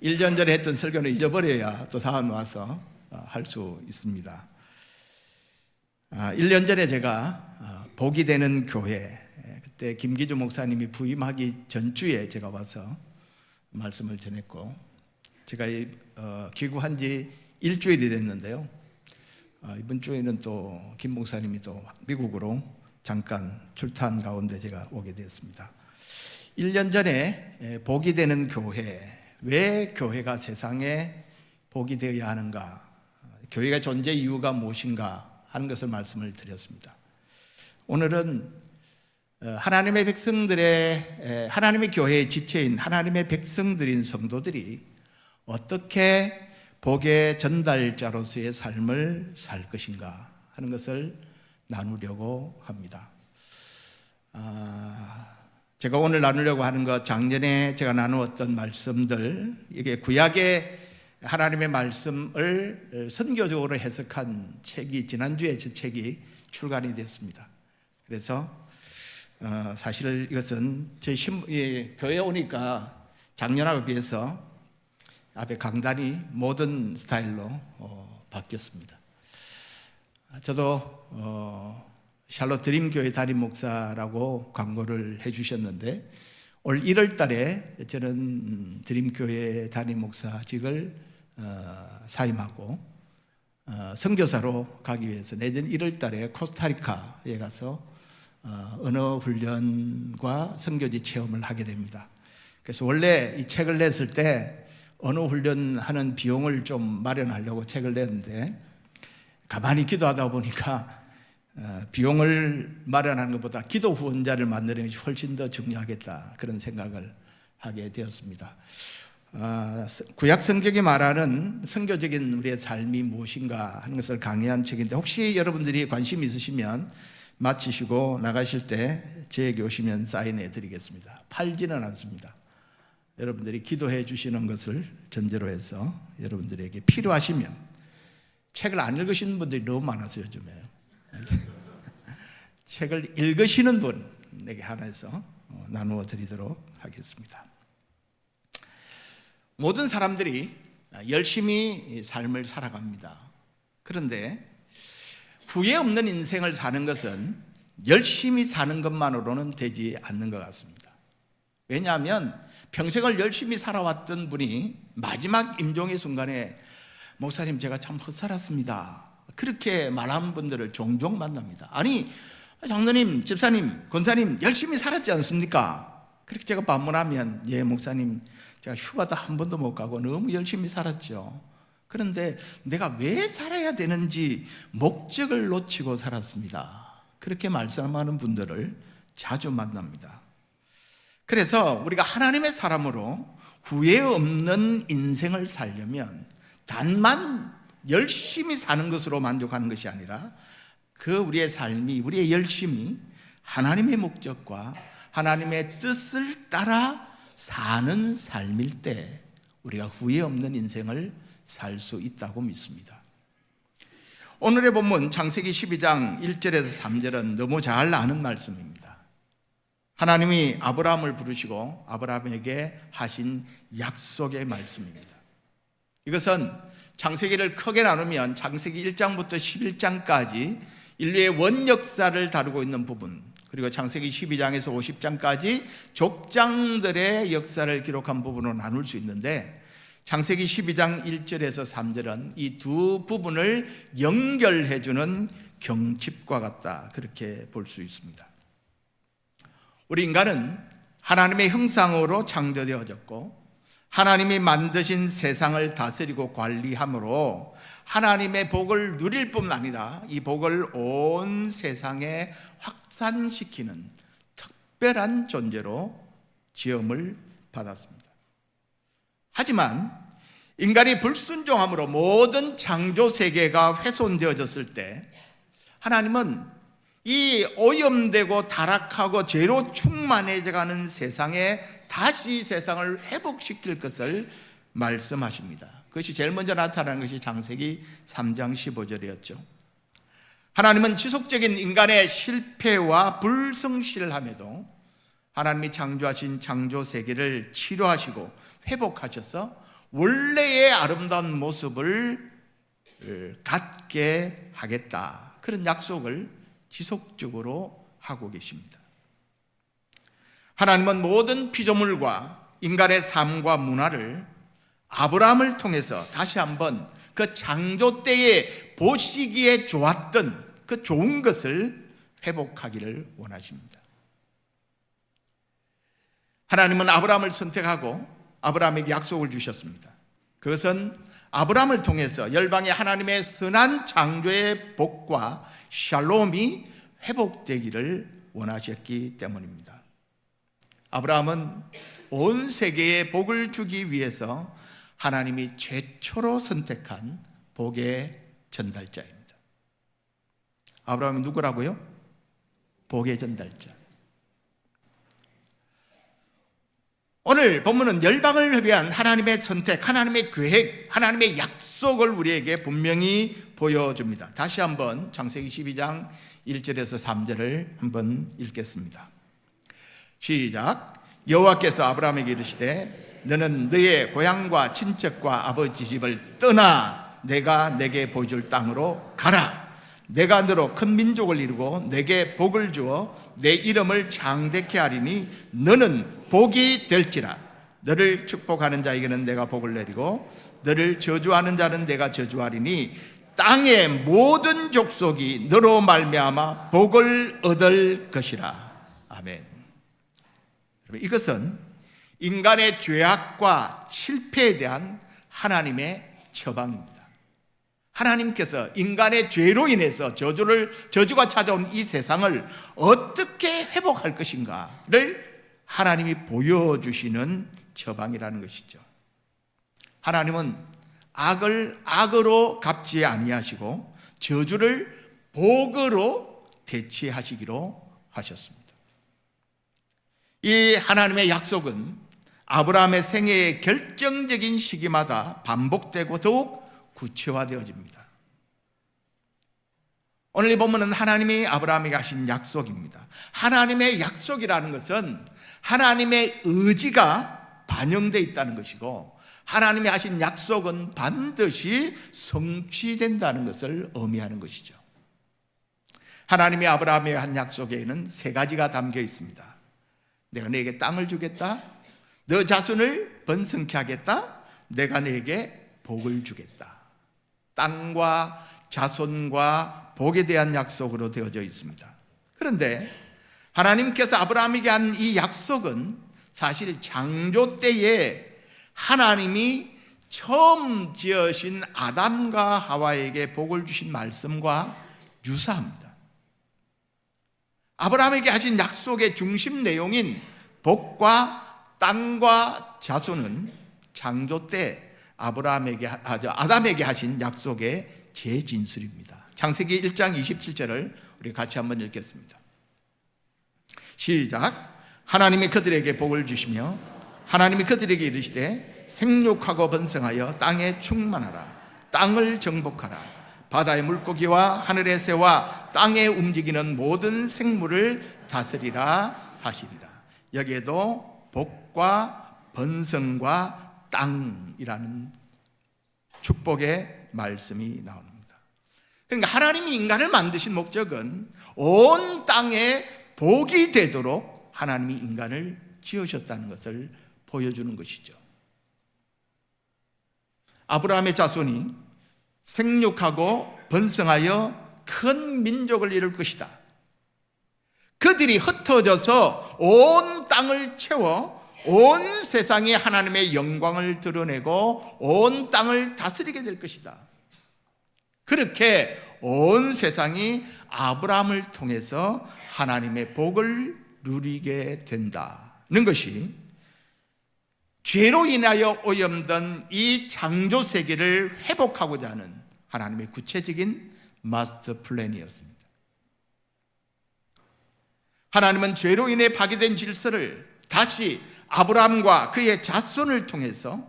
1년 전에 했던 설교는 잊어버려야 또 다음에 와서 할 수 있습니다. 1년 전에 제가 복이 되는 교회, 그때 김기주 목사님이 부임하기 전주에 제가 와서 말씀을 전했고, 제가 귀국한 지 일주일이 됐는데요. 이번 주에는 또 김 목사님이 또 미국으로 잠깐 출탄 가운데 제가 오게 되었습니다. 1년 전에 복이 되는 교회, 왜 교회가 세상에 복이 되어야 하는가, 교회가 존재 이유가 무엇인가 하는 것을 말씀을 드렸습니다. 오늘은 하나님의 백성들의, 하나님의 교회의 지체인 하나님의 백성들인 성도들이 어떻게 복의 전달자로서의 삶을 살 것인가 하는 것을 나누려고 합니다. 제가 오늘 나누려고 하는 것, 작년에 제가 나누었던 말씀들, 이게 구약의 하나님의 말씀을 선교적으로 해석한 책이, 지난주에 제 책이 출간이 됐습니다. 그래서 사실 이것은 저희 교회에 오니까 작년하고 비해서 앞에 강단이 모던 스타일로 바뀌었습니다. 저도 샬롯 드림교회 담임 목사라고 광고를 해주셨는데, 올 1월 달에 저는 드림교회 담임 목사직을 사임하고 선교사로 가기 위해서 내년 1월 달에 코스타리카에 가서 언어 훈련과 선교지 체험을 하게 됩니다. 그래서 원래 이 책을 냈을 때 언어 훈련하는 비용을 좀 마련하려고 책을 냈는데, 가만히 기도하다 보니까 비용을 마련하는 것보다 기도 후원자를 만드는 것이 훨씬 더 중요하겠다, 그런 생각을 하게 되었습니다. 구약 성경이 말하는 선교적인 우리의 삶이 무엇인가 하는 것을 강의한 책인데, 혹시 여러분들이 관심 있으시면 마치시고 나가실 때 저에게 오시면 사인해 드리겠습니다. 팔지는 않습니다. 여러분들이 기도해 주시는 것을 전제로 해서 여러분들에게 필요하시면, 책을 안 읽으시는 분들이 너무 많아서 요즘에 책을 읽으시는 분에게 하나에서 나누어 드리도록 하겠습니다. 모든 사람들이 열심히 삶을 살아갑니다. 그런데 후회 없는 인생을 사는 것은 열심히 사는 것만으로는 되지 않는 것 같습니다. 왜냐하면 평생을 열심히 살아왔던 분이 마지막 임종의 순간에 목사님, 제가 참 헛살았습니다, 그렇게 말하는 분들을 종종 만납니다. 아니, 장로님, 집사님, 권사님, 열심히 살았지 않습니까? 그렇게 제가 반문하면, 예 목사님, 제가 휴가도 한 번도 못 가고 너무 열심히 살았죠. 그런데 내가 왜 살아야 되는지 목적을 놓치고 살았습니다, 그렇게 말씀하는 분들을 자주 만납니다. 그래서 우리가 하나님의 사람으로 후회 없는 인생을 살려면 단만 열심히 사는 것으로 만족하는 것이 아니라, 그 우리의 삶이, 우리의 열심이 하나님의 목적과 하나님의 뜻을 따라 사는 삶일 때 우리가 후회 없는 인생을 살 수 있다고 믿습니다. 오늘의 본문 창세기 12장 1절에서 3절은 너무 잘 아는 말씀입니다. 하나님이 아브라함을 부르시고 아브라함에게 하신 약속의 말씀입니다. 이것은 창세기를 크게 나누면 창세기 1장부터 11장까지 인류의 원역사를 다루고 있는 부분, 그리고 창세기 12장에서 50장까지 족장들의 역사를 기록한 부분으로 나눌 수 있는데, 창세기 12장 1절에서 3절은 이 두 부분을 연결해주는 경칩과 같다, 그렇게 볼 수 있습니다. 우리 인간은 하나님의 형상으로 창조되어졌고, 하나님이 만드신 세상을 다스리고 관리함으로 하나님의 복을 누릴 뿐만 아니라 이 복을 온 세상에 확산시키는 특별한 존재로 지음을 받았습니다. 하지만 인간이 불순종함으로 모든 창조 세계가 훼손되어졌을 때, 하나님은 이 오염되고 타락하고 죄로 충만해져가는 세상에 다시 세상을 회복시킬 것을 말씀하십니다. 그것이 제일 먼저 나타나는 것이 창세기 3장 15절이었죠. 하나님은 지속적인 인간의 실패와 불성실함에도 하나님이 창조하신 창조 세계를 치료하시고 회복하셔서 원래의 아름다운 모습을 갖게 하겠다. 그런 약속을 지속적으로 하고 계십니다. 하나님은 모든 피조물과 인간의 삶과 문화를 아브라함을 통해서 다시 한번 그 창조 때에 보시기에 좋았던 그 좋은 것을 회복하기를 원하십니다. 하나님은 아브라함을 선택하고 아브라함에게 약속을 주셨습니다. 그것은 아브라함을 통해서 열방의 하나님의 선한 창조의 복과 샬롬이 회복되기를 원하셨기 때문입니다. 아브라함은 온 세계에 복을 주기 위해서 하나님이 최초로 선택한 복의 전달자입니다. 아브라함이 누구라고요? 복의 전달자. 오늘 본문은 열방을 위한 하나님의 선택, 하나님의 계획, 하나님의 약속을 우리에게 분명히 보여줍니다. 다시 한번 창세기 12장 1절에서 3절을 한번 읽겠습니다. 시작. 여호와께서 아브라함에게 이르시되 너는 너의 고향과 친척과 아버지 집을 떠나 내가 내게 보여줄 땅으로 가라. 내가 너로 큰 민족을 이루고 내게 복을 주어 내 이름을 장대케 하리니 너는 복이 될지라. 너를 축복하는 자에게는 내가 복을 내리고 너를 저주하는 자는 내가 저주하리니 땅의 모든 족속이 너로 말미암아 복을 얻을 것이라. 아멘. 이것은 인간의 죄악과 실패에 대한 하나님의 처방입니다. 하나님께서 인간의 죄로 인해서 저주가 찾아온 이 세상을 어떻게 회복할 것인가를 하나님이 보여주시는 처방이라는 것이죠. 하나님은 악을 악으로 갚지 아니하시고 저주를 복으로 대체하시기로 하셨습니다. 이 하나님의 약속은 아브라함의 생애의 결정적인 시기마다 반복되고 더욱 구체화되어집니다. 오늘 이 본문은 하나님이 아브라함에게 하신 약속입니다. 하나님의 약속이라는 것은 하나님의 의지가 반영되어 있다는 것이고 하나님이 하신 약속은 반드시 성취된다는 것을 의미하는 것이죠. 하나님이 아브라함에게 한 약속에는 세 가지가 담겨 있습니다. 내가 너에게 땅을 주겠다. 너 자손을 번성케 하겠다. 내가 너에게 복을 주겠다. 땅과 자손과 복에 대한 약속으로 되어져 있습니다. 그런데 하나님께서 아브라함에게 한 이 약속은 사실 창조 때에 하나님이 처음 지으신 아담과 하와에게 복을 주신 말씀과 유사합니다. 아브라함에게 하신 약속의 중심 내용인 복과 땅과 자손은 창조 때 아담에게 하신 약속의 재진술입니다. 창세기 1장 27절을 우리 같이 한번 읽겠습니다. 시작. 하나님이 그들에게 복을 주시며 하나님이 그들에게 이르시되 생육하고 번성하여 땅에 충만하라. 땅을 정복하라. 바다의 물고기와 하늘의 새와 땅에 움직이는 모든 생물을 다스리라 하시리라. 여기에도 복과 번성과 땅이라는 축복의 말씀이 나옵니다. 그러니까 하나님이 인간을 만드신 목적은 온 땅에 복이 되도록 하나님이 인간을 지으셨다는 것을 보여주는 것이죠. 아브라함의 자손이 생육하고 번성하여 큰 민족을 이룰 것이다. 그들이 흩어져서 온 땅을 채워 온 세상에 하나님의 영광을 드러내고 온 땅을 다스리게 될 것이다. 그렇게 온 세상이 아브라함을 통해서 하나님의 복을 누리게 된다는 것이 죄로 인하여 오염된 이 창조 세계를 회복하고자 하는 하나님의 구체적인 마스터 플랜이었습니다. 하나님은 죄로 인해 파괴된 질서를 다시 아브라함과 그의 자손을 통해서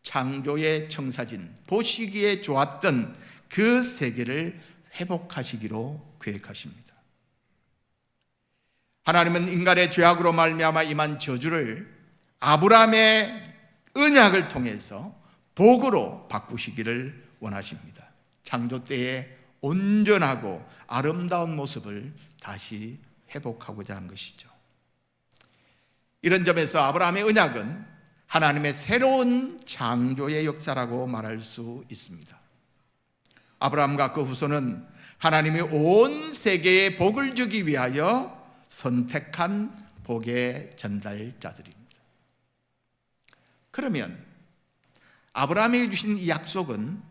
창조의 청사진, 보시기에 좋았던 그 세계를 회복하시기로 계획하십니다. 하나님은 인간의 죄악으로 말미암아 임한 저주를 아브라함의 언약을 통해서 복으로 바꾸시기를 원하십니다. 창조 때의 온전하고 아름다운 모습을 다시 회복하고자 한 것이죠. 이런 점에서 아브라함의 언약은 하나님의 새로운 창조의 역사라고 말할 수 있습니다. 아브라함과 그 후손은 하나님이 온 세계에 복을 주기 위하여 선택한 복의 전달자들입니다. 그러면 아브라함에게 주신 이 약속은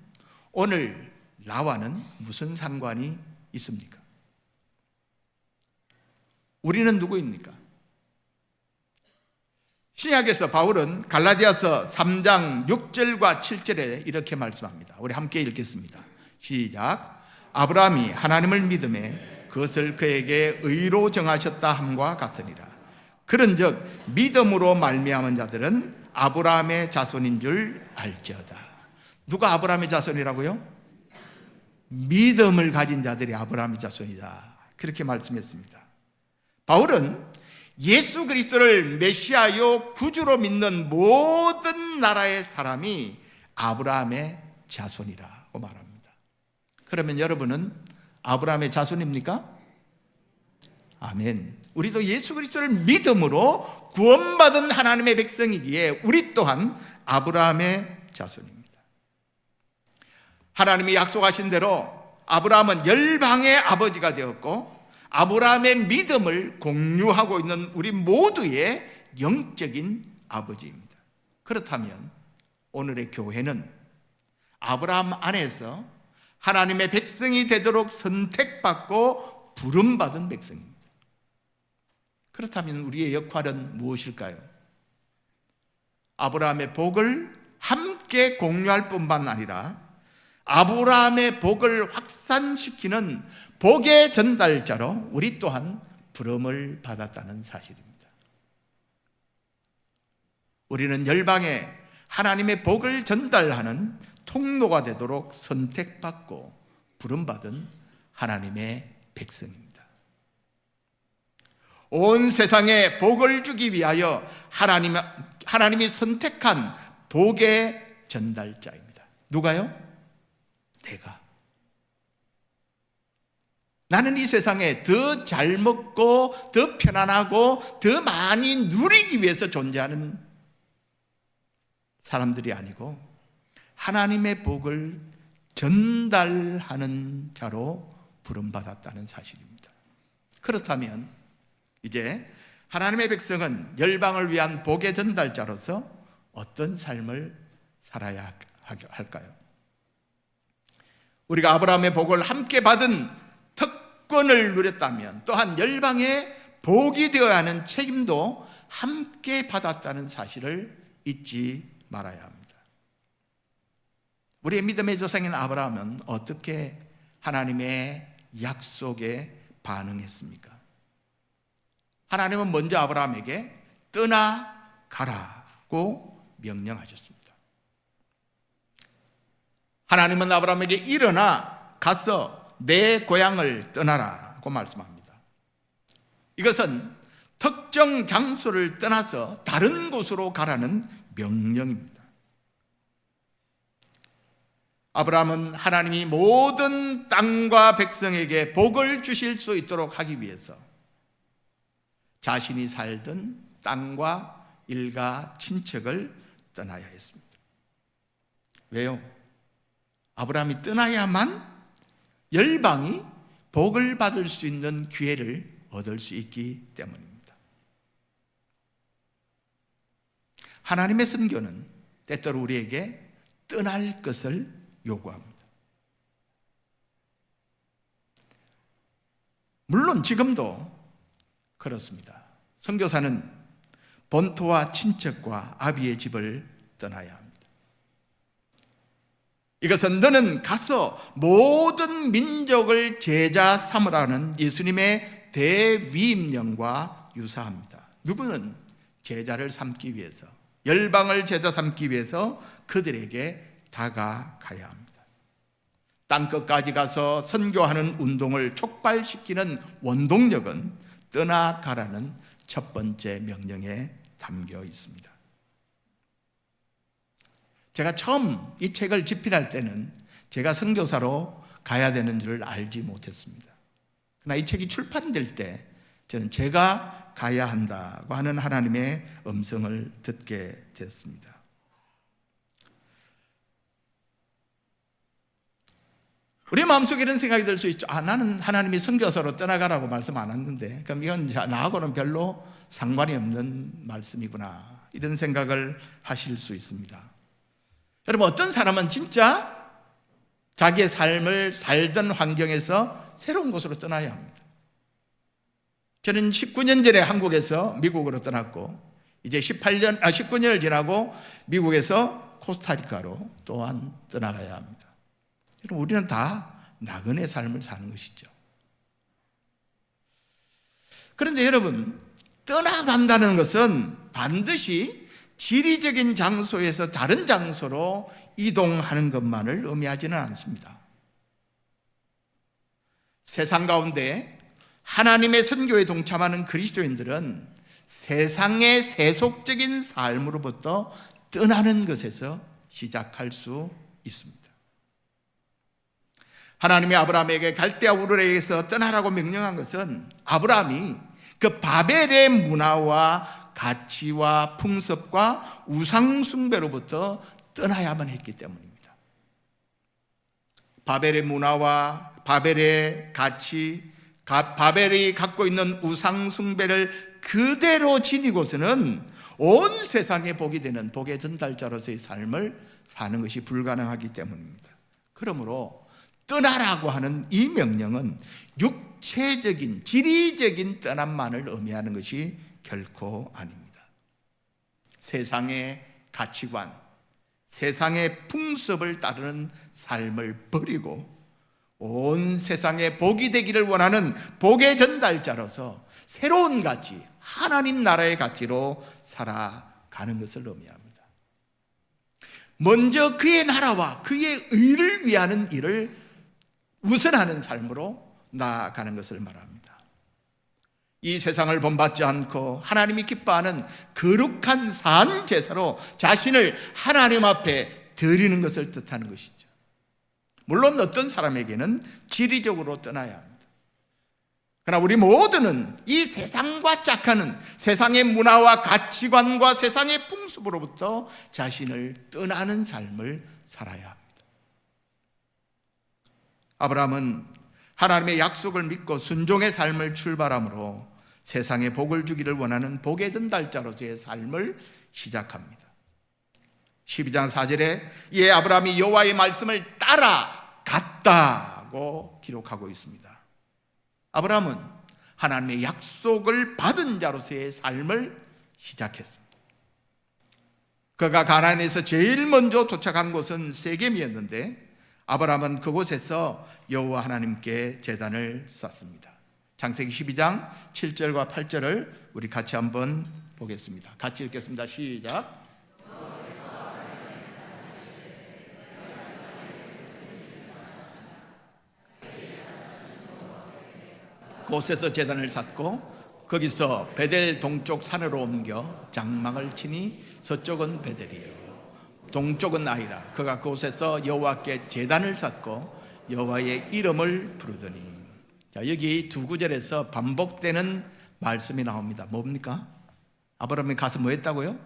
오늘 나와는 무슨 상관이 있습니까? 우리는 누구입니까? 신약에서 바울은 갈라디아서 3장 6절과 7절에 이렇게 말씀합니다. 우리 함께 읽겠습니다. 시작. 아브라함이 하나님을 믿음에 그것을 그에게 의로 정하셨다 함과 같으니라. 그런즉 믿음으로 말미암은 자들은 아브라함의 자손인 줄 알지어다. 누가 아브라함의 자손이라고요? 믿음을 가진 자들이 아브라함의 자손이다. 그렇게 말씀했습니다. 바울은 예수 그리스도를 메시아요 구주로 믿는 모든 나라의 사람이 아브라함의 자손이라고 말합니다. 그러면 여러분은 아브라함의 자손입니까? 아멘. 우리도 예수 그리스도를 믿음으로 구원받은 하나님의 백성이기에 우리 또한 아브라함의 자손입니다. 하나님이 약속하신 대로 아브라함은 열방의 아버지가 되었고 아브라함의 믿음을 공유하고 있는 우리 모두의 영적인 아버지입니다. 그렇다면 오늘의 교회는 아브라함 안에서 하나님의 백성이 되도록 선택받고 부름받은 백성입니다. 그렇다면 우리의 역할은 무엇일까요? 아브라함의 복을 함께 공유할 뿐만 아니라 아브라함의 복을 확산시키는 복의 전달자로 우리 또한 부름을 받았다는 사실입니다. 우리는 열방에 하나님의 복을 전달하는 통로가 되도록 선택받고 부름받은 하나님의 백성입니다. 온 세상에 복을 주기 위하여 하나님이 선택한 복의 전달자입니다. 누가요? 내가. 나는 이 세상에 더 잘 먹고 더 편안하고 더 많이 누리기 위해서 존재하는 사람들이 아니고 하나님의 복을 전달하는 자로 부름받았다는 사실입니다. 그렇다면 이제 하나님의 백성은 열방을 위한 복의 전달자로서 어떤 삶을 살아야 할까요? 우리가 아브라함의 복을 함께 받은 특권을 누렸다면 또한 열방의 복이 되어야 하는 책임도 함께 받았다는 사실을 잊지 말아야 합니다. 우리의 믿음의 조상인 아브라함은 어떻게 하나님의 약속에 반응했습니까? 하나님은 먼저 아브라함에게 떠나가라고 명령하셨습니다. 하나님은 아브라함에게 일어나 가서 내 고향을 떠나라고 말씀합니다. 이것은 특정 장소를 떠나서 다른 곳으로 가라는 명령입니다. 아브라함은 하나님이 모든 땅과 백성에게 복을 주실 수 있도록 하기 위해서 자신이 살던 땅과 일가 친척을 떠나야 했습니다. 왜요? 아브라함이 떠나야만 열방이 복을 받을 수 있는 기회를 얻을 수 있기 때문입니다. 하나님의 선교는 때때로 우리에게 떠날 것을 요구합니다. 물론 지금도 그렇습니다. 선교사는 본토와 친척과 아비의 집을 떠나야 합니다. 이것은 너는 가서 모든 민족을 제자 삼으라는 예수님의 대위임령과 유사합니다. 누구는 제자를 삼기 위해서, 열방을 제자 삼기 위해서 그들에게 다가가야 합니다. 땅끝까지 가서 선교하는 운동을 촉발시키는 원동력은 떠나가라는 첫 번째 명령에 담겨 있습니다. 제가 처음 이 책을 집필할 때는 제가 선교사로 가야 되는 줄을 알지 못했습니다. 그러나 이 책이 출판될 때 저는 제가 가야 한다고 하는 하나님의 음성을 듣게 됐습니다. 우리 마음속에 이런 생각이 들 수 있죠. 나는 하나님이 선교사로 떠나가라고 말씀 안 했는데 그럼 이건 나하고는 별로 상관이 없는 말씀이구나, 이런 생각을 하실 수 있습니다. 여러분, 어떤 사람은 진짜 자기의 삶을 살던 환경에서 새로운 곳으로 떠나야 합니다. 저는 19년 전에 한국에서 미국으로 떠났고 이제 19년을 지나고 미국에서 코스타리카로 또한 떠나가야 합니다. 여러분, 우리는 다 나그네 삶을 사는 것이죠. 그런데 여러분, 떠나간다는 것은 반드시 지리적인 장소에서 다른 장소로 이동하는 것만을 의미하지는 않습니다. 세상 가운데 하나님의 선교에 동참하는 그리스도인들은 세상의 세속적인 삶으로부터 떠나는 것에서 시작할 수 있습니다. 하나님이 아브라함에게 갈대아 우르에게서 떠나라고 명령한 것은 아브라함이 그 바벨의 문화와 가치와 풍습과 우상 숭배로부터 떠나야만 했기 때문입니다. 바벨의 문화와 바벨의 가치, 바벨이 갖고 있는 우상 숭배를 그대로 지니고서는 온 세상에 복이 되는 복의 전달자로서의 삶을 사는 것이 불가능하기 때문입니다. 그러므로 떠나라고 하는 이 명령은 육체적인, 지리적인 떠남만을 의미하는 것이 결코 아닙니다. 세상의 가치관, 세상의 풍습을 따르는 삶을 버리고 온 세상에 복이 되기를 원하는 복의 전달자로서 새로운 가치, 하나님 나라의 가치로 살아가는 것을 의미합니다. 먼저 그의 나라와 그의 의를 위하는 일을 우선하는 삶으로 나아가는 것을 말합니다. 이 세상을 본받지 않고 하나님이 기뻐하는 거룩한 산 제사로 자신을 하나님 앞에 드리는 것을 뜻하는 것이죠. 물론 어떤 사람에게는 지리적으로 떠나야 합니다. 그러나 우리 모두는 이 세상과 짝하는 세상의 문화와 가치관과 세상의 풍습으로부터 자신을 떠나는 삶을 살아야 합니다. 아브라함은 하나님의 약속을 믿고 순종의 삶을 출발함으로 세상에 복을 주기를 원하는 복의 전달자로서의 삶을 시작합니다. 12장 4절에 이에 아브라함이 여호와의 말씀을 따라갔다고 기록하고 있습니다. 아브라함은 하나님의 약속을 받은 자로서의 삶을 시작했습니다. 그가 가나안에서 제일 먼저 도착한 곳은 세겜이었는데 아브라함은 그곳에서 여호와 하나님께 제단을 쌓습니다. 창세기 12장 7절과 8절을 우리 같이 한번 보겠습니다. 같이 읽겠습니다. 시작. 그곳에서 제단을 쌓고 거기서 베델 동쪽 산으로 옮겨 장막을 치니 서쪽은 베델이요 동쪽은 아이라. 그가 그곳에서 여호와께 제단을 쌓고 여호와의 이름을 부르더니. 자, 여기 두 구절에서 반복되는 말씀이 나옵니다. 뭡니까? 아브라함이 가서 뭐 했다고요?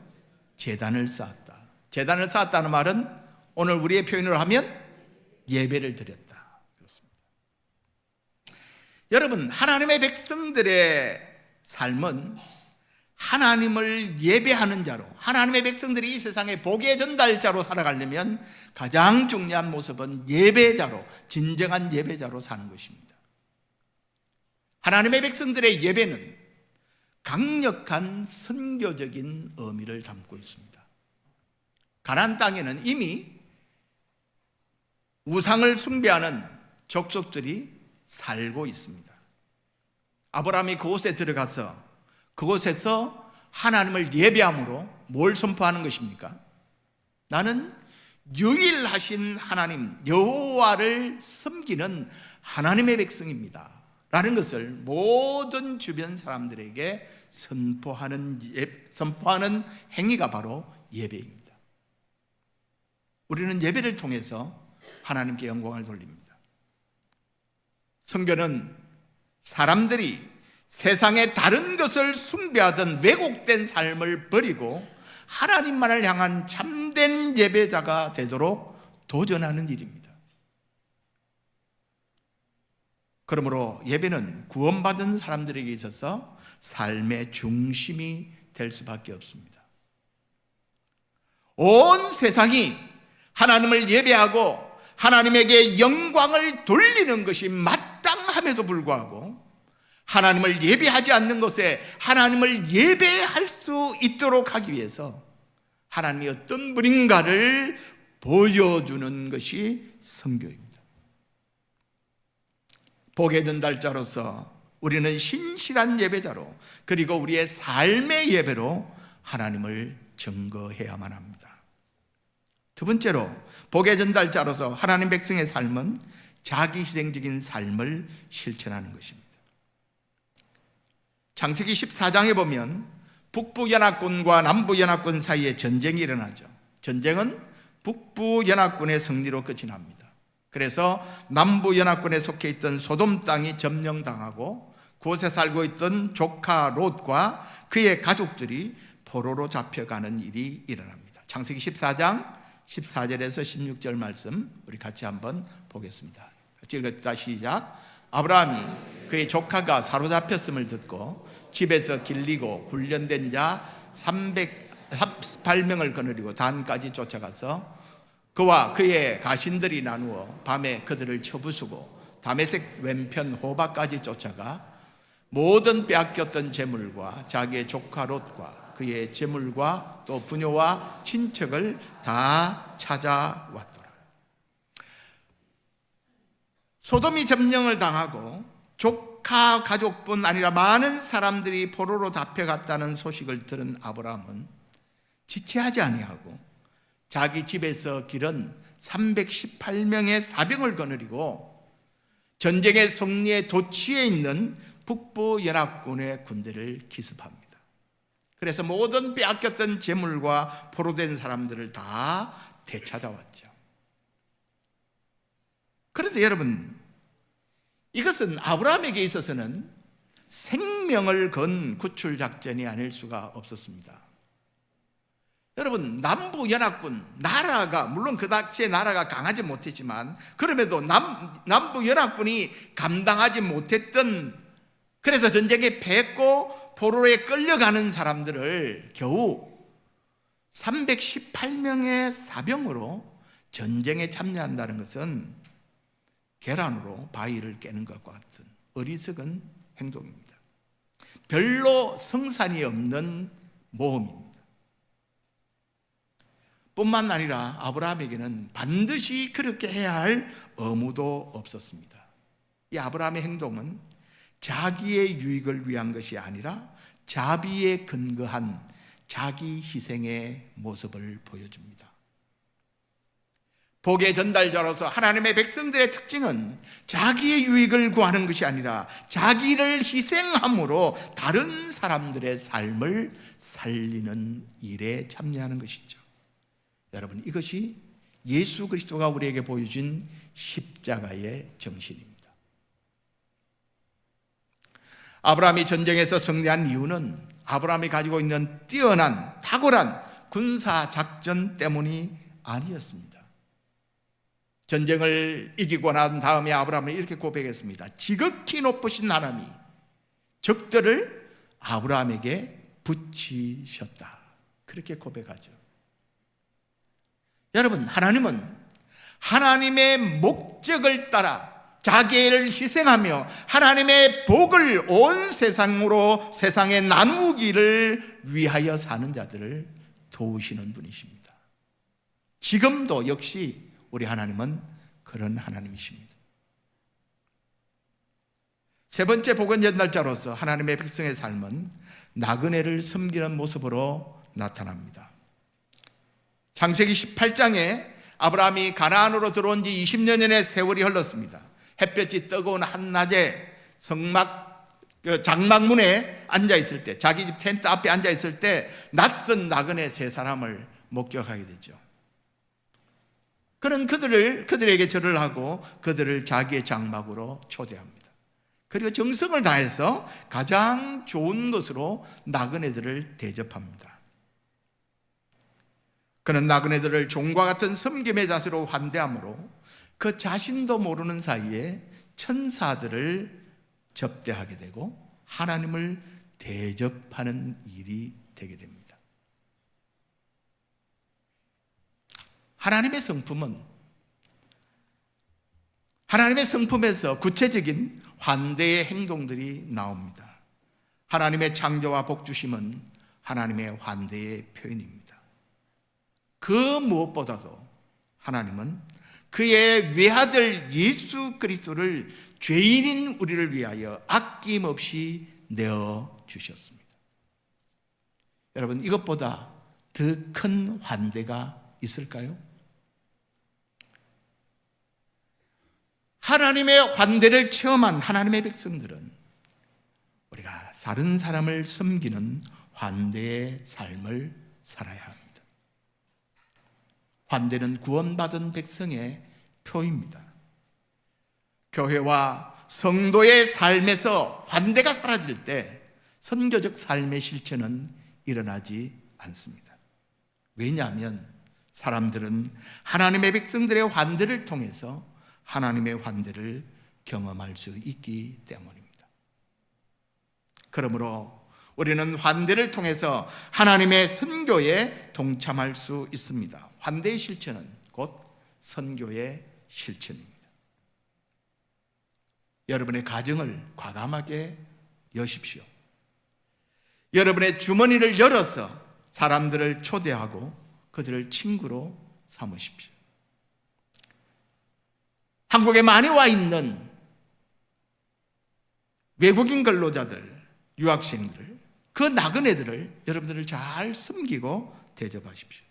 제단을 쌓았다. 제단을 쌓았다는 말은 오늘 우리의 표현으로 하면 예배를 드렸다. 그렇습니다. 여러분, 하나님의 백성들의 삶은 하나님을 예배하는 자로, 하나님의 백성들이 이 세상의 복의 전달자로 살아가려면 가장 중요한 모습은 예배자로, 진정한 예배자로 사는 것입니다. 하나님의 백성들의 예배는 강력한 선교적인 의미를 담고 있습니다. 가나안 땅에는 이미 우상을 숭배하는 족속들이 살고 있습니다. 아브라함이 그곳에 들어가서 그곳에서 하나님을 예배함으로 뭘 선포하는 것입니까? 나는 유일하신 하나님 여호와를 섬기는 하나님의 백성입니다 라는 것을 모든 주변 사람들에게 선포하는 행위가 바로 예배입니다. 우리는 예배를 통해서 하나님께 영광을 돌립니다. 성경은 사람들이 세상의 다른 것을 숭배하던 왜곡된 삶을 버리고 하나님만을 향한 참된 예배자가 되도록 도전하는 일입니다. 그러므로 예배는 구원받은 사람들에게 있어서 삶의 중심이 될 수밖에 없습니다. 온 세상이 하나님을 예배하고 하나님에게 영광을 돌리는 것이 마땅함에도 불구하고 하나님을 예배하지 않는 곳에 하나님을 예배할 수 있도록 하기 위해서 하나님이 어떤 분인가를 보여주는 것이 선교입니다. 복의 전달자로서 우리는 신실한 예배자로, 그리고 우리의 삶의 예배로 하나님을 증거해야만 합니다. 두 번째로, 복의 전달자로서 하나님 백성의 삶은 자기 희생적인 삶을 실천하는 것입니다. 창세기 14장에 보면 북부연합군과 남부연합군 사이에 전쟁이 일어나죠. 전쟁은 북부연합군의 승리로 끝이 납니다. 그래서 남부연합군에 속해 있던 소돔 땅이 점령당하고 그곳에 살고 있던 조카 롯과 그의 가족들이 포로로 잡혀가는 일이 일어납니다. 창세기 14장 14절에서 16절 말씀 우리 같이 한번 보겠습니다. 같이 읽었다 시작. 아브라함이 그의 조카가 사로잡혔음을 듣고 집에서 길리고 훈련된 자 308명을 거느리고 단까지 쫓아가서 그와 그의 가신들이 나누어 밤에 그들을 쳐부수고 다메섹 왼편 호바까지 쫓아가 모든 빼앗겼던 재물과 자기의 조카 롯과 그의 재물과 또 부녀와 친척을 다 찾아왔더라. 소돔이 점령을 당하고 조카 가족뿐 아니라 많은 사람들이 포로로 잡혀갔다는 소식을 들은 아브라함은 지체하지 아니하고 자기 집에서 기른 318명의 사병을 거느리고 전쟁의 승리의 도취에 있는 북부 연합군의 군대를 기습합니다. 그래서 모든 빼앗겼던 재물과 포로된 사람들을 다 되찾아왔죠. 그런데 여러분, 이것은 아브라함에게 있어서는 생명을 건 구출 작전이 아닐 수가 없었습니다. 여러분, 남부연합군, 나라가, 물론 그 당시에 나라가 강하지 못했지만 그럼에도 남부연합군이 감당하지 못했던, 그래서 전쟁에 패했고 포로에 끌려가는 사람들을 겨우 318명의 사병으로 전쟁에 참여한다는 것은 계란으로 바위를 깨는 것과 같은 어리석은 행동입니다. 별로 성산이 없는 모험입니다. 뿐만 아니라 아브라함에게는 반드시 그렇게 해야 할 의무도 없었습니다. 이 아브라함의 행동은 자기의 유익을 위한 것이 아니라 자비에 근거한 자기 희생의 모습을 보여줍니다. 복의 전달자로서 하나님의 백성들의 특징은 자기의 유익을 구하는 것이 아니라 자기를 희생함으로 다른 사람들의 삶을 살리는 일에 참여하는 것이죠. 여러분, 이것이 예수 그리스도가 우리에게 보여준 십자가의 정신입니다. 아브라함이 전쟁에서 승리한 이유는 아브라함이 가지고 있는 뛰어난 탁월한 군사 작전 때문이 아니었습니다. 전쟁을 이기고 난 다음에 아브라함은 이렇게 고백했습니다. 지극히 높으신 하나님이 적들을 아브라함에게 붙이셨다. 그렇게 고백하죠. 여러분, 하나님은 하나님의 목적을 따라 자기를 희생하며 하나님의 복을 온 세상에 나누기를 위하여 사는 자들을 도우시는 분이십니다. 지금도 역시 우리 하나님은 그런 하나님이십니다. 세 번째 복은 전달자로서 하나님의 백성의 삶은 나그네를 섬기는 모습으로 나타납니다. 창세기 18장에 아브라함이 가나안으로 들어온 지 20년의 세월이 흘렀습니다. 햇볕이 뜨거운 한낮에 장막문에 앉아있을 때, 자기 집 텐트 앞에 앉아있을 때 낯선 나그네 세 사람을 목격하게 되죠. 그는 그들에게 절을 하고 그들을 자기의 장막으로 초대합니다. 그리고 정성을 다해서 가장 좋은 것으로 나그네들을 대접합니다. 그는 나그네들을 종과 같은 섬김의 자세로 환대하므로 그 자신도 모르는 사이에 천사들을 접대하게 되고 하나님을 대접하는 일이 되게 됩니다. 하나님의 성품에서 구체적인 환대의 행동들이 나옵니다. 하나님의 창조와 복주심은 하나님의 환대의 표현입니다. 그 무엇보다도 하나님은 그의 외아들 예수 그리스도를 죄인인 우리를 위하여 아낌없이 내어주셨습니다. 여러분, 이것보다 더 큰 환대가 있을까요? 하나님의 환대를 체험한 하나님의 백성들은 우리가 다른 사람을 섬기는 환대의 삶을 살아야 합니다. 환대는 구원받은 백성의 표입니다. 교회와 성도의 삶에서 환대가 사라질 때 선교적 삶의 실천은 일어나지 않습니다. 왜냐하면 사람들은 하나님의 백성들의 환대를 통해서 하나님의 환대를 경험할 수 있기 때문입니다. 그러므로 우리는 환대를 통해서 하나님의 선교에 동참할 수 있습니다. 환대의 실천은 곧 선교의 실천입니다. 여러분의 가정을 과감하게 여십시오. 여러분의 주머니를 열어서 사람들을 초대하고 그들을 친구로 삼으십시오. 한국에 많이 와 있는 외국인 근로자들, 유학생들, 그 나그네들을 여러분들을 잘 섬기고 대접하십시오.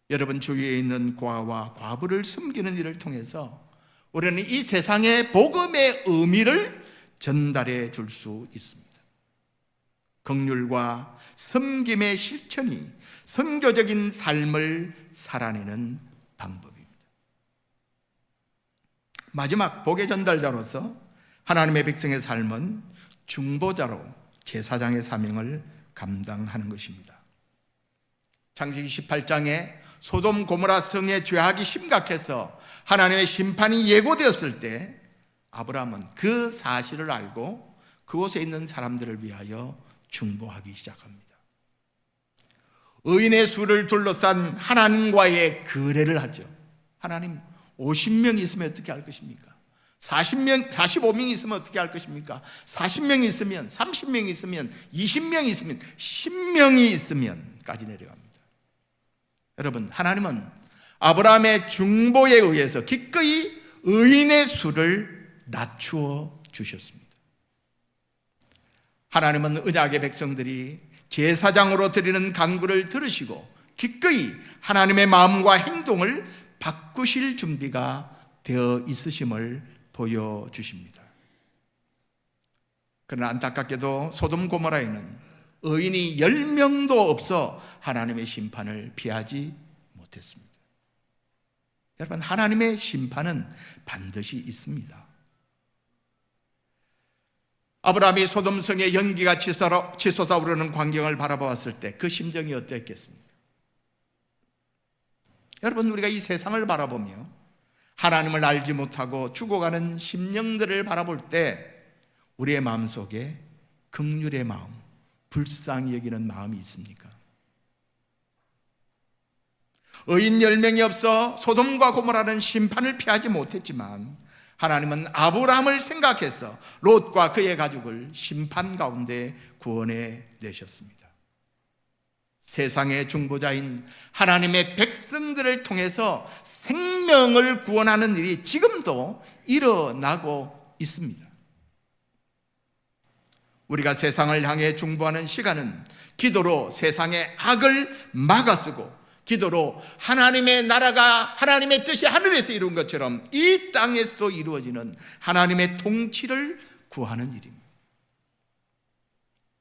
여러분 주위에 있는 고아와 과부를 섬기는 일을 통해서 우리는 이 세상의 복음의 의미를 전달해 줄 수 있습니다. 긍휼과 섬김의 실천이 선교적인 삶을 살아내는 방법입니다. 마지막 복의 전달자로서 하나님의 백성의 삶은 중보자로 제사장의 사명을 감당하는 것입니다. 창세기 18장에 소돔 고모라 성의 죄악이 심각해서 하나님의 심판이 예고되었을 때 아브라함은 그 사실을 알고 그곳에 있는 사람들을 위하여 중보하기 시작합니다. 의인의 수를 둘러싼 하나님과의 거래를 하죠. 하나님, 50명이 있으면 어떻게 할 것입니까? 40명, 45명이 있으면 어떻게 할 것입니까? 40명이 있으면, 30명이 있으면, 20명이 있으면, 10명이 있으면까지 내려갑니다. 여러분, 하나님은 아브라함의 중보에 의해서 기꺼이 의인의 수를 낮추어 주셨습니다. 하나님은 언약의 백성들이 제사장으로 드리는 간구를 들으시고 기꺼이 하나님의 마음과 행동을 바꾸실 준비가 되어 있으심을 보여주십니다. 그러나 안타깝게도 소돔 고모라에는 의인이 10명도 없어 하나님의 심판을 피하지 못했습니다. 여러분, 하나님의 심판은 반드시 있습니다. 아브라함이 소돔성의 연기가 치솟아 오르는 광경을 바라보았을 때 그 심정이 어땠겠습니까? 여러분, 우리가 이 세상을 바라보며 하나님을 알지 못하고 죽어가는 심령들을 바라볼 때 우리의 마음속에 긍휼의 마음, 불쌍히 여기는 마음이 있습니까? 의인 10명이 없어 소돔과 고모라는 심판을 피하지 못했지만 하나님은 아브라함을 생각해서 롯과 그의 가족을 심판 가운데 구원해 내셨습니다. 세상의 중보자인 하나님의 백성들을 통해서 생명을 구원하는 일이 지금도 일어나고 있습니다. 우리가 세상을 향해 중보하는 시간은 기도로 세상의 악을 막아쓰고 기도로 하나님의 나라가 하나님의 뜻이 하늘에서 이룬 것처럼 이 땅에서 이루어지는 하나님의 통치를 구하는 일입니다.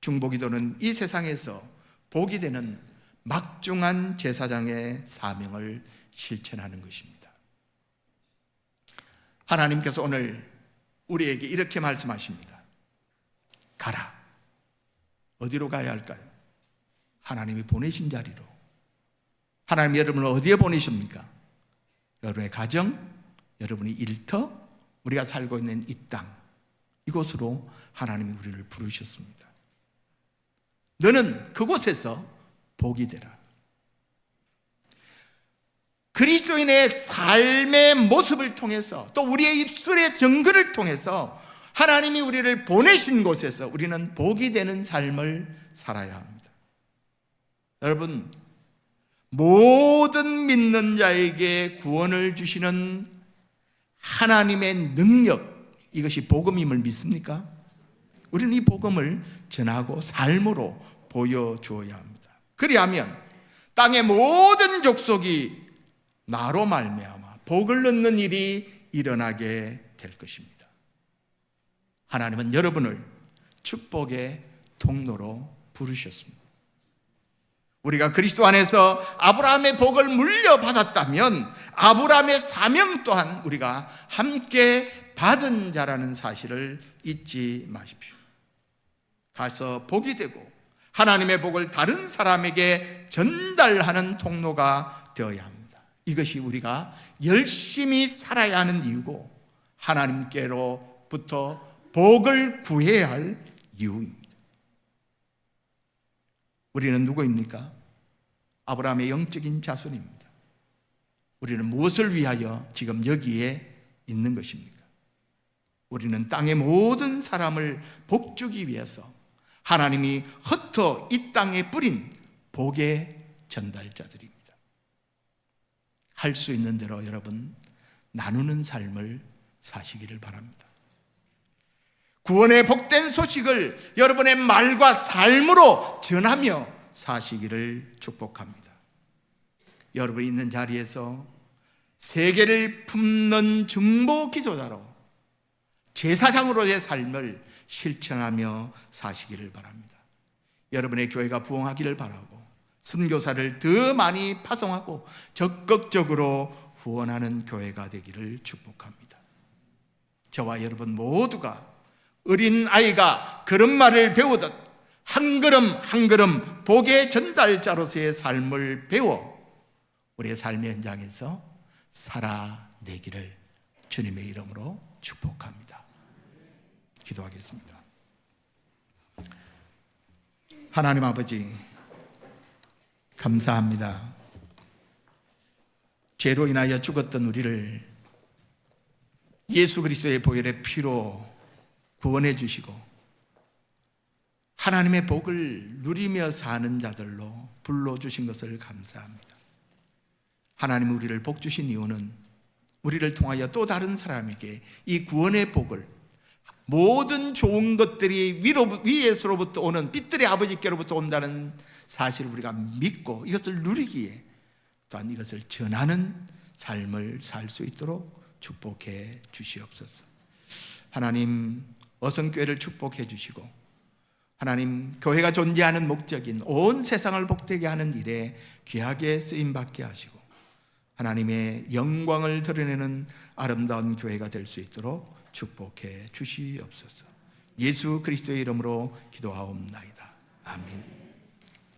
중보기도는 이 세상에서 복이 되는 막중한 제사장의 사명을 실천하는 것입니다. 하나님께서 오늘 우리에게 이렇게 말씀하십니다. 가라. 어디로 가야 할까요? 하나님이 보내신 자리로. 하나님이 여러분을 어디에 보내십니까? 여러분의 가정, 여러분의 일터, 우리가 살고 있는 이 땅, 이곳으로 하나님이 우리를 부르셨습니다. 너는 그곳에서 복이 되라. 그리스도인의 삶의 모습을 통해서, 또 우리의 입술의 증거를 통해서 하나님이 우리를 보내신 곳에서 우리는 복이 되는 삶을 살아야 합니다. 여러분, 모든 믿는 자에게 구원을 주시는 하나님의 능력, 이것이 복음임을 믿습니까? 우리는 이 복음을 전하고 삶으로 보여주어야 합니다. 그리하면 땅의 모든 족속이 나로 말미암아 복을 얻는 일이 일어나게 될 것입니다. 하나님은 여러분을 축복의 통로로 부르셨습니다. 우리가 그리스도 안에서 아브라함의 복을 물려받았다면 아브라함의 사명 또한 우리가 함께 받은 자라는 사실을 잊지 마십시오. 가서 복이 되고 하나님의 복을 다른 사람에게 전달하는 통로가 되어야 합니다. 이것이 우리가 열심히 살아야 하는 이유고 하나님께로부터 복을 구해야 할 이유입니다. 우리는 누구입니까? 아브라함의 영적인 자손입니다. 우리는 무엇을 위하여 지금 여기에 있는 것입니까? 우리는 땅의 모든 사람을 복주기 위해서 하나님이 흩어 이 땅에 뿌린 복의 전달자들입니다. 할 수 있는 대로 여러분 나누는 삶을 사시기를 바랍니다. 구원의 복된 소식을 여러분의 말과 삶으로 전하며 사시기를 축복합니다. 여러분이 있는 자리에서 세계를 품는 중보 기도자로 제사장으로의 삶을 실천하며 사시기를 바랍니다. 여러분의 교회가 부흥하기를 바라고 선교사를 더 많이 파송하고 적극적으로 후원하는 교회가 되기를 축복합니다. 저와 여러분 모두가 어린 아이가 걸음마를 배우듯 한 걸음 한 걸음 복의 전달자로서의 삶을 배워 우리의 삶의 현장에서 살아내기를 주님의 이름으로 축복합니다. 기도하겠습니다. 하나님 아버지, 감사합니다. 죄로 인하여 죽었던 우리를 예수 그리스도의 보혈의 피로 구원해 주시고 하나님의 복을 누리며 사는 자들로 불러주신 것을 감사합니다. 하나님 우리를 복 주신 이유는 우리를 통하여 또 다른 사람에게 이 구원의 복을, 모든 좋은 것들이 위에서로부터 오는 빛들의 아버지께로부터 온다는 사실을 우리가 믿고 이것을 누리기에 또한 이것을 전하는 삶을 살 수 있도록 축복해 주시옵소서. 하나님, 어성교회를 축복해 주시고 하나님, 교회가 존재하는 목적인 온 세상을 복되게 하는 일에 귀하게 쓰임받게 하시고 하나님의 영광을 드러내는 아름다운 교회가 될 수 있도록 축복해 주시옵소서. 예수 그리스도의 이름으로 기도하옵나이다. 아멘.